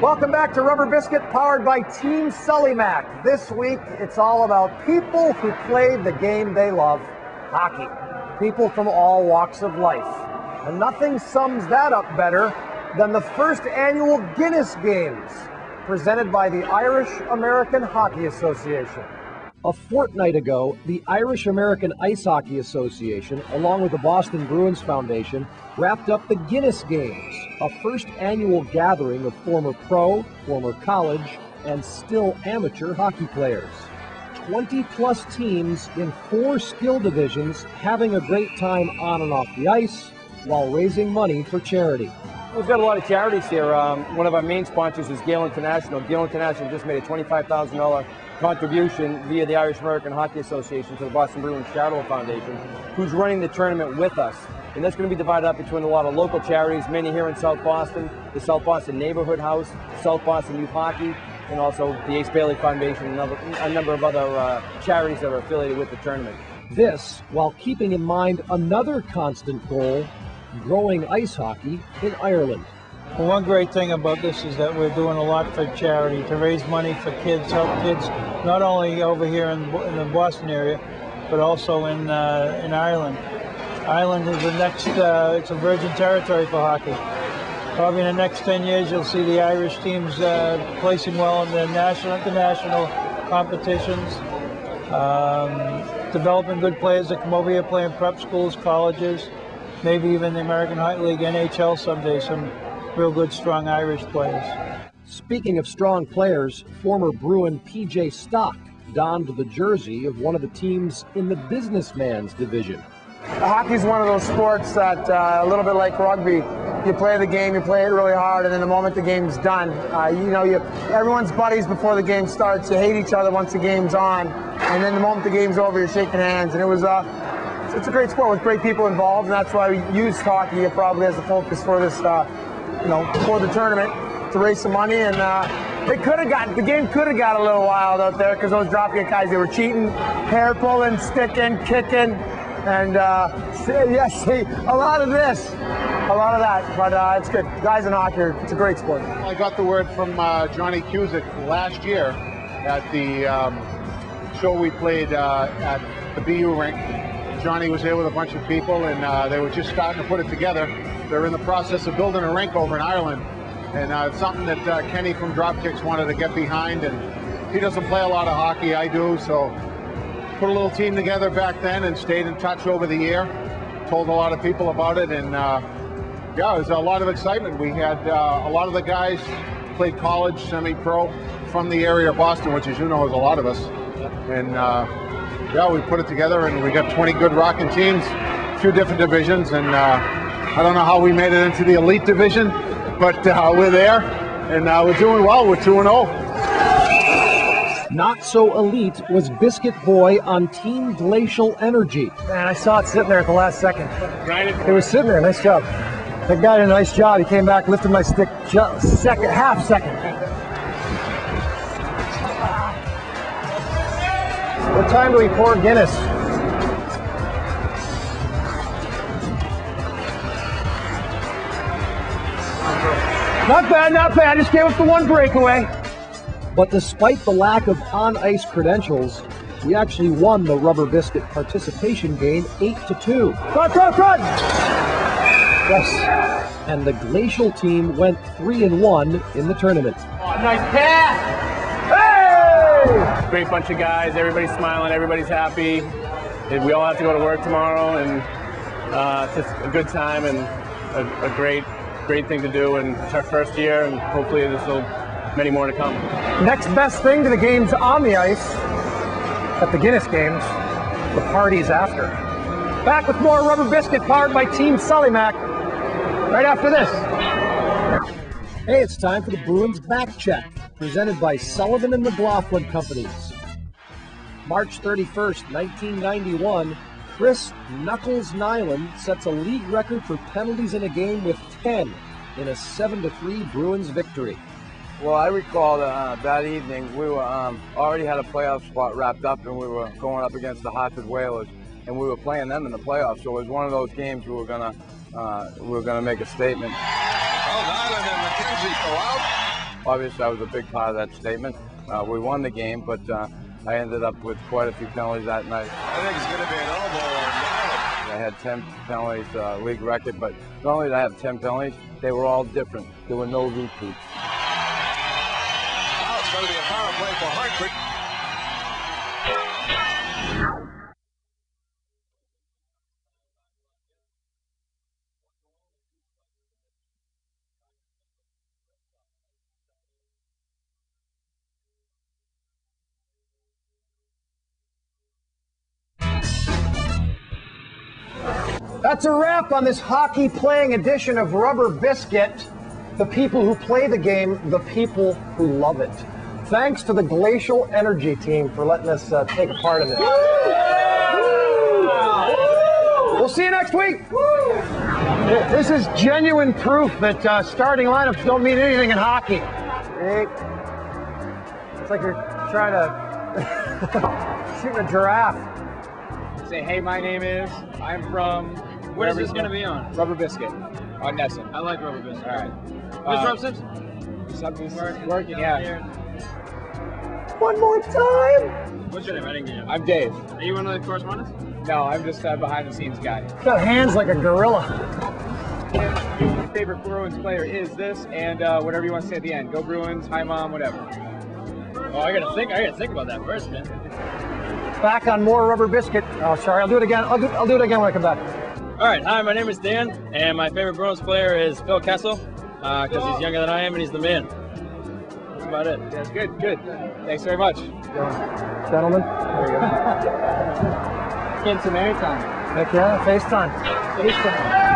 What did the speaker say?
Welcome back to Rubber Biscuit, powered by Team Sullymac. This week, it's all about people who played the game they love, hockey. People from all walks of life. And nothing sums that up better than the first annual Guinness Games, presented by the Irish American Hockey Association. A fortnight ago, the Irish American Ice Hockey Association, along with the Boston Bruins Foundation, wrapped up the Guinness Games, a first annual gathering of former pro, former college, and still amateur hockey players. 20-plus teams in 4 skill divisions having a great time on and off the ice while raising money for charity. We've got a lot of charities here. One of our main sponsors is Gale International. Gale International just made a $25,000 contribution via the Irish American Hockey Association to the Boston Bruins Charitable Foundation, who's running the tournament with us. And that's going to be divided up between a lot of local charities, many here in South Boston, the South Boston Neighborhood House, South Boston Youth Hockey, and also the Ace Bailey Foundation, and a number of other charities that are affiliated with the tournament. This, while keeping in mind another constant goal, growing ice hockey in Ireland. Well, one great thing about this is that we're doing a lot for charity, to raise money for kids, help kids, not only over here in the Boston area, but also in Ireland. Ireland is the next, it's a virgin territory for hockey. Probably in the next 10 years, you'll see the Irish teams placing well in the national, international competitions, developing good players that come over here, play in prep schools, colleges, maybe even the American Hockey League, NHL someday, some real good, strong Irish players. Speaking of strong players, former Bruin P.J. Stock donned the jersey of one of the teams in the businessman's division. Hockey's one of those sports that, a little bit like rugby, you play the game, you play it really hard, and then the moment the game's done, everyone's buddies before the game starts. You hate each other once the game's on, and then the moment the game's over, you're shaking hands. And it was it's a great sport with great people involved, and that's why we used hockey probably as a focus for this, for the tournament, to raise some money. And the game could have got a little wild out there because those dropkick guys, they were cheating, hair pulling, sticking, kicking, and a lot of this, a lot of that. But it's good. Guys in hockey, it's a great sport. I got the word from Johnny Cusick last year at the show we played at the BU rink. Johnny was there with a bunch of people, and they were just starting to put it together. They're in the process of building a rink over in Ireland, and it's something that Kenny from Dropkicks wanted to get behind. And he doesn't play a lot of hockey, I do, so put a little team together back then and stayed in touch over the year. Told a lot of people about it, and it was a lot of excitement. We had a lot of the guys played college, semi-pro from the area of Boston, which, as you know, is a lot of us. And we put it together, and we got 20 good rocking teams, a few different divisions, and I don't know how we made it into the elite division, but we're there, and we're doing well. We're 2-0. Not so elite was Biscuit Boy on Team Glacial Energy. Man, I saw it sitting there at the last second. It was sitting there. Nice job. That guy did a nice job. He came back, lifted my stick just half second. What time do we pour Guinness? Not bad, not bad. I just gave up the one breakaway. But despite the lack of on-ice credentials, we actually won the Rubber Biscuit participation game 8-2. Front! Yes. And the Glacial team went 3-1 in the tournament. Oh, nice pass! Hey! Great bunch of guys. Everybody's smiling. Everybody's happy. And we all have to go to work tomorrow, and it's just a good time and a great thing to do. And it's our first year, and hopefully this will many more to come. Next best thing to the games on the ice at the Guinness Games, the parties after. Back with more Rubber Biscuit powered by Team Sullymac right after this. Hey, it's time for the Bruins Back Check, presented by Sullivan and McLaughlin Companies. March 31st, 1991, Chris Knuckles Nyland sets a league record for penalties in a game with 10 in a 7-3 Bruins victory. Well, I recall that evening we were already had a playoff spot wrapped up, and we were going up against the Hartford Whalers, and we were playing them in the playoffs. So it was one of those games we were gonna make a statement. Oh, Nyland and McKenzie go out. obviously I was a big part of that statement. We won the game, but I ended up with quite a few penalties that night. I think it's going to be an elbow or no. I had 10 penalties, league record, but not only did I have 10 penalties, they were all different. There were no repeats. Now it's going to be a power play for Hartford. That's a wrap on this hockey playing edition of Rubber Biscuit. The people who play the game, the people who love it. Thanks to the Glacial Energy team for letting us take a part in this. We'll see you next week. This is genuine proof that starting lineups don't mean anything in hockey. It's like you're trying to shoot a giraffe. Say, hey, my name is, I'm from... What is this going to be on? Rubber Biscuit on NESN. I like Rubber Biscuit. All right. What's Rob Simpson? Something's working, yeah. One more time. What's your name? I didn't get it. I'm Dave. Are you one of the correspondents? No, I'm just a behind-the-scenes guy. Got hands like a gorilla. Your favorite Bruins player is this, and whatever you want to say at the end. Go Bruins, hi mom, whatever. Oh, I gotta think about that first, man. Back on more Rubber Biscuit. Oh, sorry, I'll do it again. I'll do it again when I come back. All right, hi, my name is Dan, and my favorite Bruins player is Phil Kessel, because he's younger than I am, and he's the man. That's about it. That's good, good. Thanks very much. Gentlemen, there you go. Get some airtime. Heck yeah, FaceTime.